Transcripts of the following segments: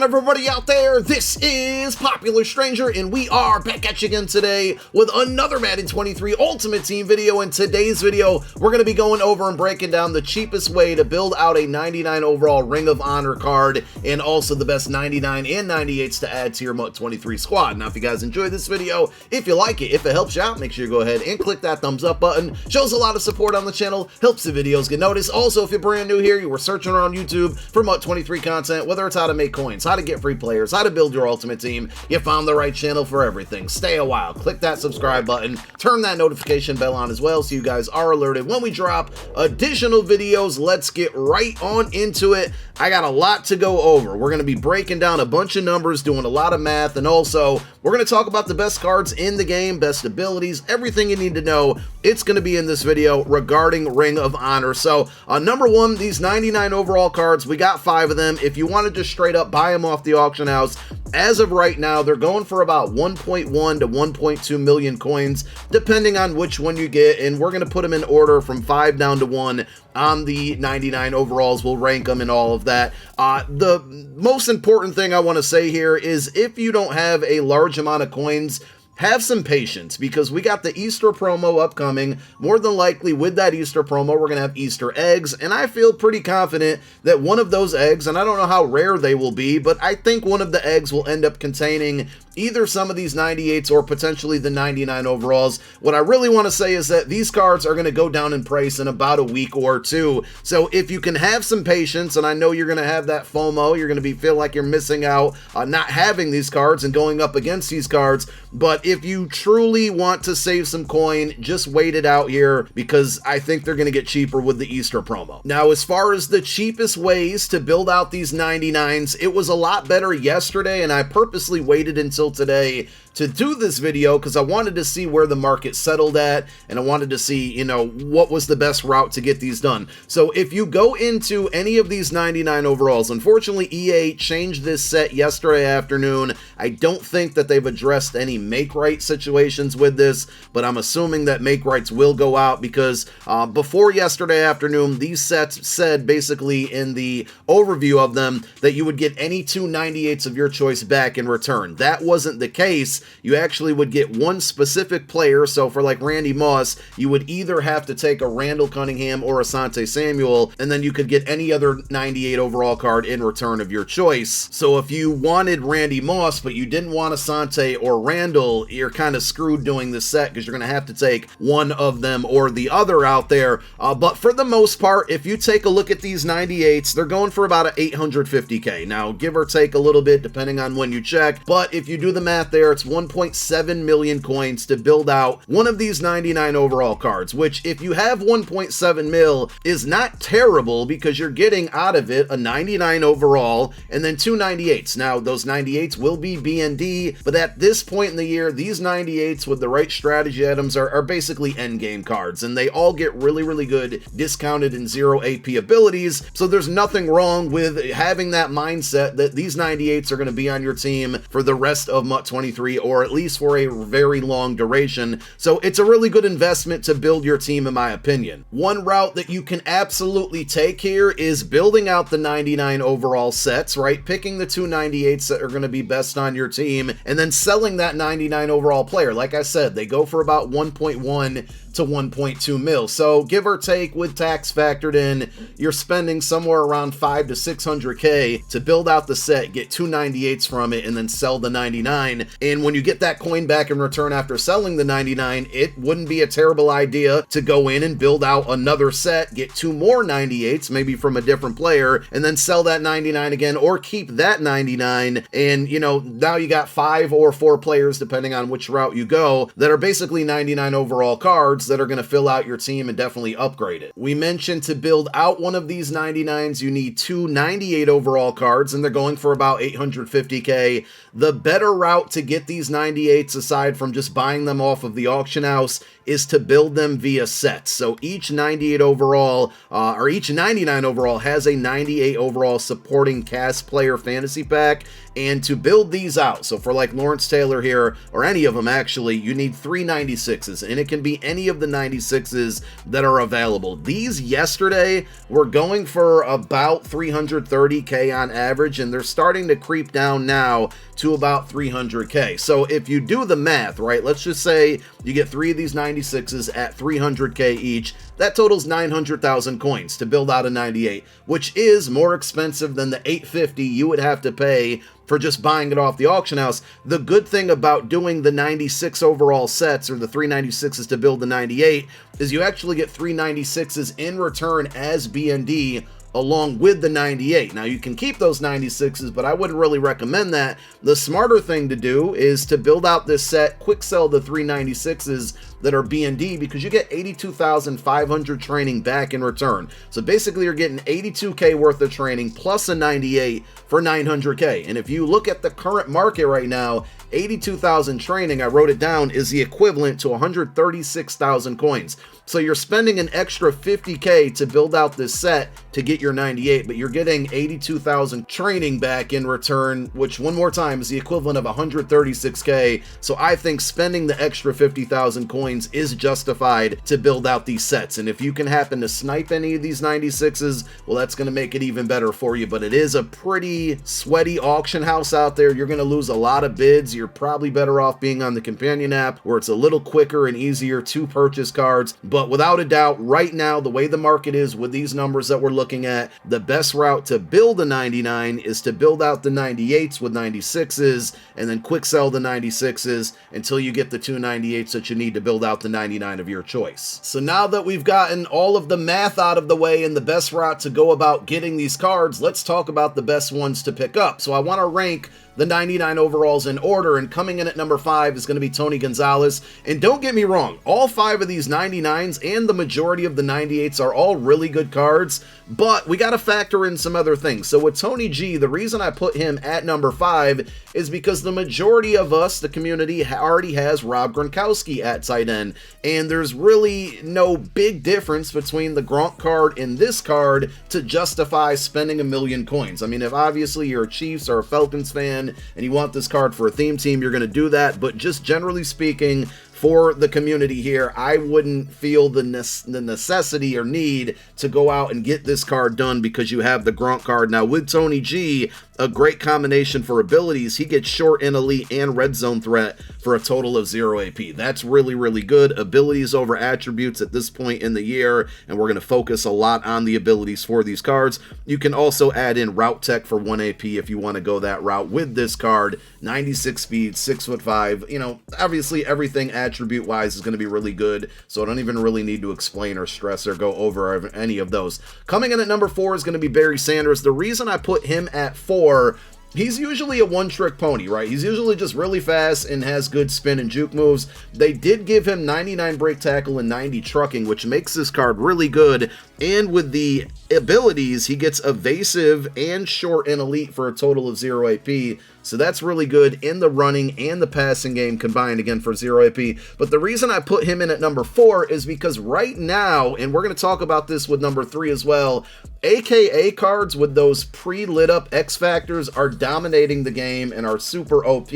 on, everybody out there? This is Popular Stranger, and we are back at you again today with another Madden 23 Ultimate Team video. In today's video, we're going to be going over and breaking down the cheapest way to build out a 99 overall Ring of Honor card, and also the best 99 and 98s to add to your MUT 23 squad. Now, if you guys enjoy this video, if you like it, if it helps you out, make sure you go ahead and click that thumbs up button. Shows a lot of support on the channel, helps the videos get noticed. Also, if you're brand new here, you were searching around YouTube for MUT 23 content, whether it's how to make coins, how to get free players, how to build your ultimate team, you found the right channel for everything. Stay a while, click that subscribe button, turn that notification bell on as well so you guys are alerted when we drop additional videos. Let's get right on into it. I got a lot to go over. We're going to be breaking down a bunch of numbers, doing a lot of math, and also we're going to talk about the best cards in the game, best abilities, everything you need to know. It's going to be in this video regarding Ring of Honor. So number one, these 99 overall cards, we got 5 of them. If you want to just straight up buy them off the auction house, as of right now, they're going for about 1.1 to 1.2 million coins, depending on which one you get, and we're going to put them in order from 5 down to 1 on the 99 overalls. We'll rank them and all of that. The most important thing I want to say here is if you don't have a large amount of coins, have some patience, because we got the Easter promo upcoming. More than likely with that Easter promo, we're going to have Easter eggs, and I feel pretty confident that one of those eggs, and I don't know how rare they will be, but I think one of the eggs will end up containing either some of these 98s or potentially the 99 overalls. What I really want to say is that these cards are going to go down in price in about a week or two. So if you can have some patience, and I know you're going to have that FOMO, you're going to feel like you're missing out not having these cards and going up against these cards, but if you truly want to save some coin, just wait it out here, because I think they're going to get cheaper with the Easter promo. Now, as far as the cheapest ways to build out these 99s, it was a lot better yesterday, and I purposely waited until today to do this video because I wanted to see where the market settled at, and I wanted to see, you know, what was the best route to get these done. So if you go into any of these 99 overalls, unfortunately EA changed this set yesterday afternoon. I don't think that they've addressed any make right situations with this, but I'm assuming that make rights will go out, because before yesterday afternoon, these sets said basically in the overview of them that you would get any 2 98s of your choice back in return. That wasn't the case. You actually would get one specific player. So for like Randy Moss, you would either have to take a Randall Cunningham or Asante Samuel, and then you could get any other 98 overall card in return of your choice. So if you wanted Randy Moss, but you didn't want Asante or Randall, you're kind of screwed doing this set, because you're going to have to take one of them or the other out there. But for the most part, if you take a look at these 98s, they're going for about 850k. Now, give or take a little bit depending on when you check, but if you do the math there, it's 1.7 million coins to build out one of these 99 overall cards, which if you have 1.7 mil is not terrible, because you're getting out of it a 99 overall and then 2 98s. Now, those 98s will be BND, but at this point in the year, these 98s with the right strategy items are basically endgame cards, and they all get really, really good discounted and 0 AP abilities. So there's nothing wrong with having that mindset that these 98s are going to be on your team for the rest of MUT 23, or at least for a very long duration. So it's a really good investment to build your team, in my opinion. One route that you can absolutely take here is building out the 99 overall sets, right? Picking the 2 98s that are going to be best on your team, and then selling that 99 overall player. Like I said, they go for about 1.1 to 1.2 mil. So give or take, with tax factored in, you're spending somewhere around 5 to 600k to build out the set, get 2 98s from it, and then sell the 99. And when you get that coin back in return after selling the 99, it wouldn't be a terrible idea to go in and build out another set, get 2 more 98s, maybe from a different player, and then sell that 99 again, or keep that 99. And, you know, now you got 5 or 4 players, depending on which route you go, that are basically 99 overall cards that are going to fill out your team and definitely upgrade it. We mentioned to build out one of these 99s, you need 2 98 overall cards, and they're going for about 850k. The better route to get these 98s, aside from just buying them off of the auction house, is to build them via sets. So each 98 overall, or each 99 overall has a 98 overall supporting cast player fantasy pack, and to build these out, so for like Lawrence Taylor here, or any of them actually, you need 3 96s, and it can be any of the 96s that are available. These yesterday were going for about 330k on average, and they're starting to creep down now to about 300k. So if you do the math, right, let's just say you get 3 of these 96s at 300k each, that totals 900,000 coins to build out a 98, which is more expensive than the 850 you would have to pay for just buying it off the auction house. The good thing about doing the 96 overall sets, or the 396s to build the 98, is you actually get 396s in return as BND along with the 98. Now you can keep those 96s, but I wouldn't really recommend that. The smarter thing to do is to build out this set, quick sell the 396s that are BND, because you get 82,500 training back in return. So basically you're getting 82k worth of training plus a 98 for 900k. And if you look at the current market right now, 82,000 training, I wrote it down, is the equivalent to 136,000 coins. So you're spending an extra 50k to build out this set to get your 98, but you're getting 82,000 training back in return, which one more time is the equivalent of 136k. So I think spending the extra 50,000 coins is justified to build out these sets. And if you can happen to snipe any of these 96s, well, that's going to make it even better for you. But it is a pretty sweaty auction house out there. You're going to lose a lot of bids. You're probably better off being on the companion app, where it's a little quicker and easier to purchase cards. But without a doubt, right now, the way the market is with these numbers that we're looking at, the best route to build a 99 is to build out the 98s with 96s and then quick sell the 96s until you get the 298s that you need to build out the 99 of your choice. So now that we've gotten all of the math out of the way and the best route to go about getting these cards, let's talk about the best ones to pick up. So I want to rank the 99 overalls in order, and coming in at number 5 is going to be Tony Gonzalez. And don't get me wrong, all 5 of these 99s and the majority of the 98s are all really good cards, but we got to factor in some other things. So with Tony G, the reason I put him at number 5 is because the majority of us, the community, already has Rob Gronkowski at tight end, and there's really no big difference between the Gronk card and this card to justify spending $1 million coins. I mean, if obviously you're a Chiefs or a Falcons fan and you want this card for a theme team, you're going to do that, but just generally speaking, for the community here, I wouldn't feel the necessity or need to go out and get this card done because you have the Gronk card. Now with Tony G, a great combination for abilities. He gets short and elite and red zone threat for a total of 0 AP. That's really, really good. Abilities over attributes at this point in the year, and we're going to focus a lot on the abilities for these cards. You can also add in route tech for 1 AP if you want to go that route with this card. 96 speed, 6'5". You know, obviously everything attribute wise is going to be really good, so I don't even really need to explain or stress or go over any of those. Coming in at number 4 is going to be Barry Sanders. The reason I put him at 4, he's usually a one-trick pony, right? He's usually just really fast and has good spin and juke moves. They did give him 99 break tackle and 90 trucking, which makes this card really good. And with the abilities, he gets evasive and short and elite for a total of 0 AP. So that's really good in the running and the passing game combined, again, for 0 AP. But the reason I put him in at number 4 is because right now, and we're going to talk about this with number 3 as well, AKA cards with those pre-lit up X Factors are dominating the game and are super OP.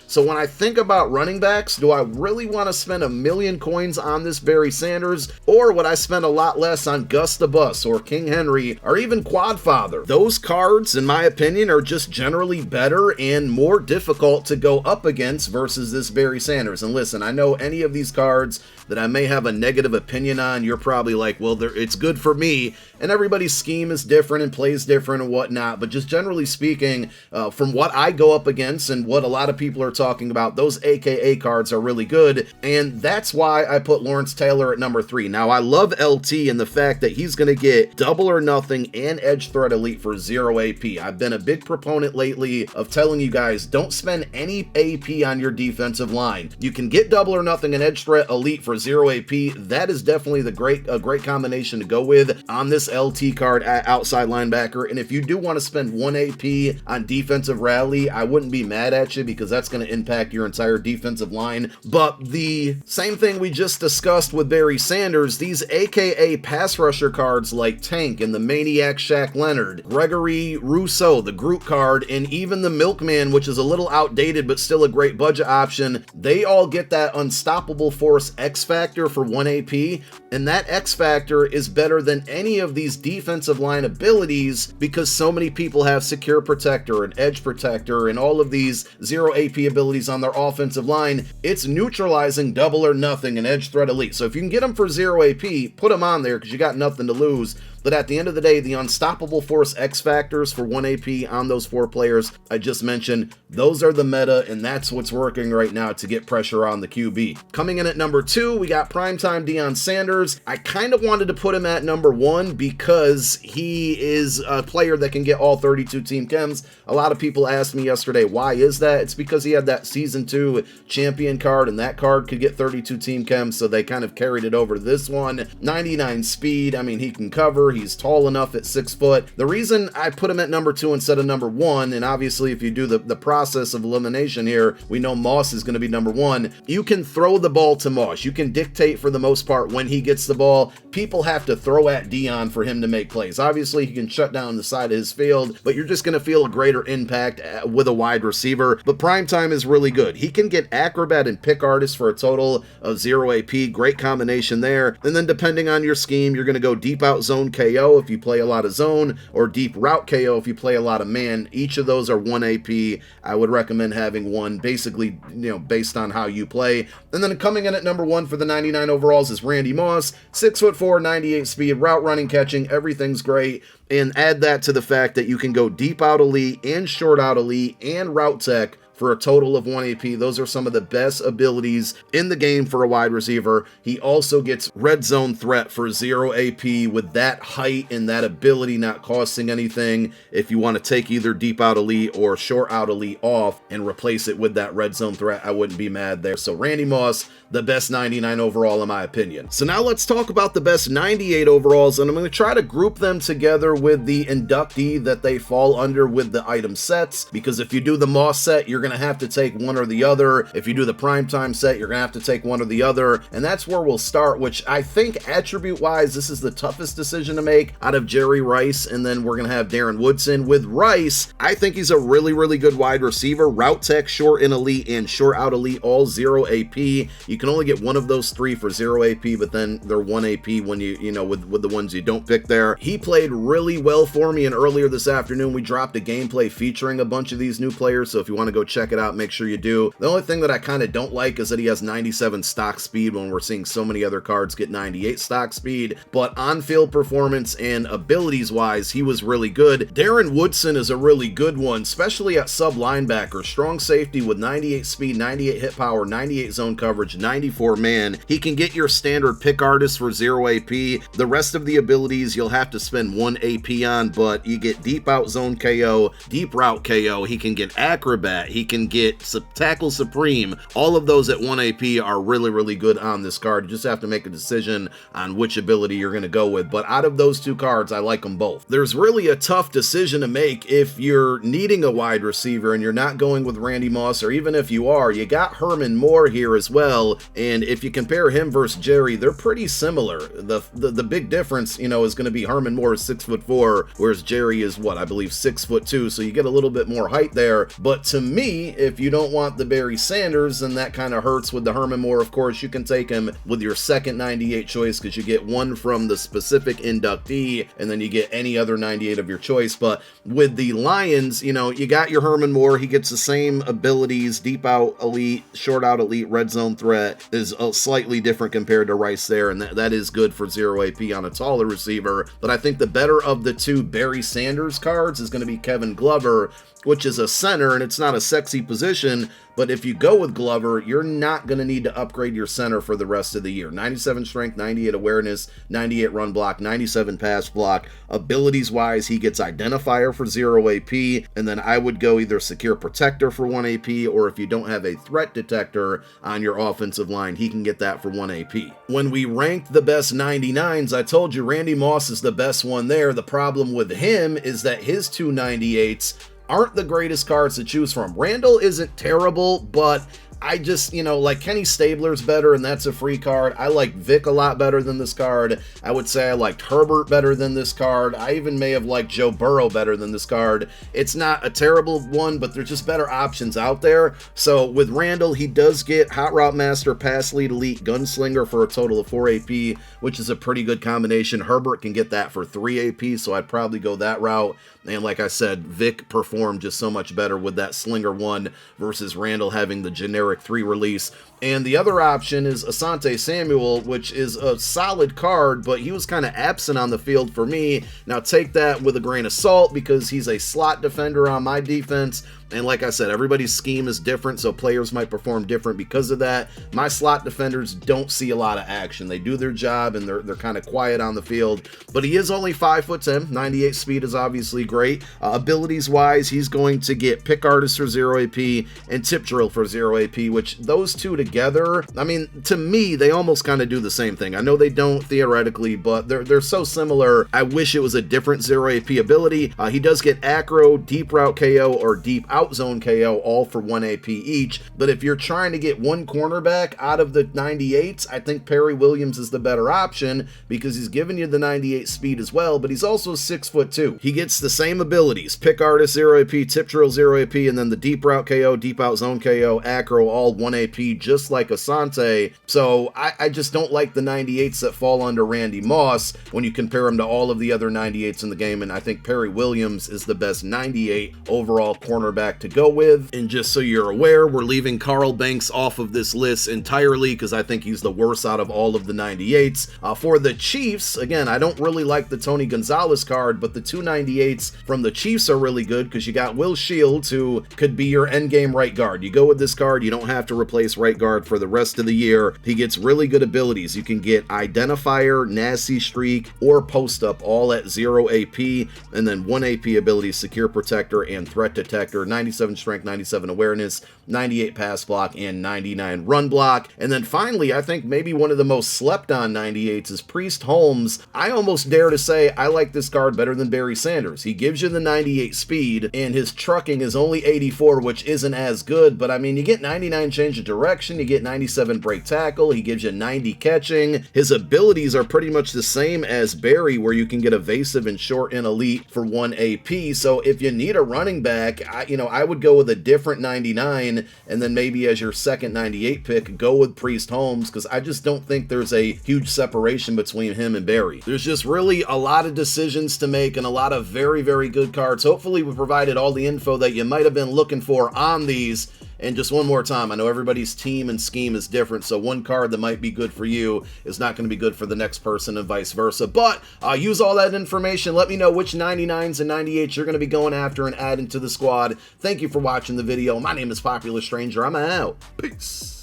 So when I think about running backs, do I really want to spend $1 million coins on this Barry Sanders, or would I spend a lot less on Gus the Bus or King Henry or even Quadfather? Those cards, in my opinion, are just generally better and more difficult to go up against versus this Barry Sanders. And listen, I know any of these cards that I may have a negative opinion on, you're probably like, well, it's good for me, and everybody's scheme is different and plays different and whatnot, but just generally speaking, from what I go up against and what a lot of people are talking about, those AKA cards are really good, and that's why I put Lawrence Taylor at number 3. Now, I love LT and the fact that he's going to get double or nothing and edge threat elite for 0 AP. I've been a big proponent lately of telling you guys, don't spend any AP on your defensive line. You can get double or nothing and edge threat elite for 0 AP. That is definitely a great combination to go with on this LT card at outside linebacker. And if you do want to spend 1 AP on defensive rally, I wouldn't be mad at you because that's going to impact your entire defensive line. But the same thing we just discussed with Barry Sanders, these AKA pass rusher cards like Tank and the Maniac Shaq Leonard, Gregory Rousseau, the Groot card, and even the Milkman Man, which is a little outdated but still a great budget option, they all get that Unstoppable Force X Factor for 1 AP, and that X Factor is better than any of these defensive line abilities because so many people have Secure Protector and Edge Protector and all of these 0 AP abilities on their offensive line. It's neutralizing Double or Nothing and Edge Threat Elite. So if you can get them for 0 AP, put them on there because you got nothing to lose. But at the end of the day, the Unstoppable Force X Factors for 1 AP on those 4 players I just mentioned, those are the meta, and that's what's working right now to get pressure on the QB. Coming in at number 2, we got Primetime Deion Sanders. I kind of wanted to put him at number 1 because he is a player that can get all 32 team chems. A lot of people asked me yesterday, why is that? It's because he had that Season 2 champion card, and that card could get 32 team chems, so they kind of carried it over to this one. 99 speed, I mean, he can cover. He's tall enough at 6 foot. The reason I put him at number 2 instead of number 1, and obviously if you do the process of elimination here, we know Moss is going to be number 1. You can throw the ball to Moss. You can dictate for the most part when he gets the ball. People have to throw at Deion for him to make plays. Obviously he can shut down the side of his field, but you're just going to feel a greater impact with a wide receiver. But Primetime is really good. He can get Acrobat and Pick Artist for a total of 0 AP. Great combination there. And then depending on your scheme, you're going to go Deep Out Zone KO if you play a lot of zone, or Deep Route KO if you play a lot of man. Each of those are 1 AP. I would recommend having one basically, based on how you play. And then coming in at number 1 for the 99 overalls is Randy Moss. 6'4", 98 speed, route running, catching, everything's great. And add that to the fact that you can go Deep Out Elite and Short Out Elite and Route Tech for a total of 1 AP. Those are some of the best abilities in the game for a wide receiver. He also gets Red Zone Threat for 0 AP with that height and that ability not costing anything. If you want to take either Deep Out Elite or Short Out Elite off and replace it with that Red Zone Threat, I wouldn't be mad there. So Randy Moss, the best 99 overall in my opinion. So now let's talk about the best 98 overalls, and I'm going to try to group them together with the inductee that they fall under with the item sets, because if you do the Moss set, you're going to have to take one or the other. If you do the Primetime set, you're going to have to take one or the other, and that's where we'll start, which I think attribute-wise, this is the toughest decision to make out of Jerry Rice, and then we're going to have Darren Woodson. With Rice, I think he's a really, really good wide receiver. Route Tech, Short and Elite, and Short Out Elite, all 0 AP. You can only get one of those 3 for 0 AP, but then they're 1 AP when with the ones you don't pick there. He played really well for me, and earlier this afternoon, we dropped a gameplay featuring a bunch of these new players, so if you want to go check it out, make sure you do. The only thing that I kind of don't like is that he has 97 stock speed when we're seeing so many other cards get 98 stock speed, but on-field performance and abilities-wise, he was really good. Darren Woodson is a really good one, especially at sub-linebacker. Strong safety with 98 speed, 98 hit power, 98 zone coverage, 94 man. He can get your standard Pick Artist for 0 AP. The rest of the abilities you'll have to spend 1 AP on, but you get Deep Out Zone KO, Deep Route KO. He can get Acrobat. He can get Tackle Supreme. All of those at 1 AP are really, really good on this card. You just have to make a decision on which ability you're going to go with. But out of those 2 cards, I like them both. There's really a tough decision to make if you're needing a wide receiver and you're not going with Randy Moss, or even if you are, you got Herman Moore here as well. And if you compare him versus Jerry, they're pretty similar. The big difference, is going to be Herman Moore is 6'4", whereas Jerry is I believe 6'2", so you get a little bit more height there. But to me, if you don't want the Barry Sanders, then that kind of hurts with the Herman Moore. Of course, you can take him with your second 98 choice because you get one from the specific inductee, and then you get any other 98 of your choice. But with the Lions, you got your Herman Moore. He gets the same abilities, Deep Out Elite, Short Out Elite, Red Zone Threat is slightly different compared to Rice there, and that is good for 0 AP on a taller receiver. But I think the better of the 2 Barry Sanders cards is going to be Kevin Glover, which is a center, and it's not a sexy position, but if you go with Glover, you're not going to need to upgrade your center for the rest of the year. 97 strength, 98 awareness, 98 run block, 97 pass block. Abilities-wise, he gets Identifier for 0 AP, and then I would go either Secure Protector for 1 AP, or if you don't have a Threat Detector on your offensive line, he can get that for 1 AP. When we ranked the best 99s, I told you Randy Moss is the best one there. The problem with him is that his 2 98s aren't the greatest cards to choose from. Randall isn't terrible, but I just, you know, like Kenny Stabler's better, and that's a free card. I like Vic a lot better than this card. I would say I liked Herbert better than this card. I even may have liked Joe Burrow better than this card. It's not a terrible one, but there's just better options out there. So with Randall, he does get Hot Route Master, Pass Lead Elite, Gunslinger for a total of 4 AP, which is a pretty good combination. Herbert can get that for 3 AP, so I'd probably go that route. And like I said, Vic performed just so much better with that Slinger 1 versus Randall having the generic 3 release. And the other option is Asante Samuel, which is a solid card, but he was kind of absent on the field for me. Now take that with a grain of salt because he's a slot defender on my defense. And like I said, everybody's scheme is different, so players might perform different because of that. My slot defenders don't see a lot of action. They do their job, and they're kind of quiet on the field. But he is only 5'10". 98 speed is obviously great. Abilities-wise, he's going to get Pick Artist for 0 AP and Tip Drill for 0 AP, which those two together, I mean, to me, they almost kind of do the same thing. I know they don't theoretically, but they're so similar. I wish it was a different 0 AP ability. He does get Acro, Deep Route KO, or Deep Out Zone KO, all for 1 AP each. But if you're trying to get one cornerback out of the 98s, I think Perry Williams is the better option because he's giving you the 98 speed as well, but he's also 6'2". He gets the same abilities: Pick Artist 0 AP, Tip Drill 0 AP, and then the Deep Route KO, Deep Out Zone KO, Acro, all 1 AP, just like Asante. So I just don't like the 98s that fall under Randy Moss when you compare him to all of the other 98s in the game, and I think Perry Williams is the best 98 overall cornerback to go with. And just so you're aware, we're leaving Carl Banks off of this list entirely because I think he's the worst out of all of the 98s. For the Chiefs, again, I don't really like the Tony Gonzalez card, but the 2 98s from the Chiefs are really good because you got Will Shields, who could be your endgame right guard. You go with this card, you don't have to replace right guard for the rest of the year. He gets really good abilities. You can get Identifier, Nasty Streak, or Post Up, all at 0 AP, and then 1 AP abilities, Secure Protector and Threat Detector, 97 Strength, 97 Awareness, 98 Pass Block, and 99 Run Block. And then finally, I think maybe one of the most slept on 98s is Priest Holmes. I almost dare to say I like this card better than Barry Sanders. He gives you the 98 speed, and his trucking is only 84, which isn't as good, but I mean, you get 99 change of direction, you get 97 break tackle, he gives you 90 catching. His abilities are pretty much the same as Barry, where you can get evasive and short and elite for 1 AP. So if you need a running back, I would go with a different 99, and then maybe as your second 98 pick, go with Priest Holmes, because I just don't think there's a huge separation between him and Barry. There's just really a lot of decisions to make and a lot of very, very good cards. Hopefully we provided all the info that you might have been looking for on these. And just one more time, I know everybody's team and scheme is different, so one card that might be good for you is not going to be good for the next person and vice versa. But use all that information. Let me know which 99s and 98s you're going to be going after and adding to the squad. Thank you for watching the video. My name is Popular Stranger. I'm out. Peace.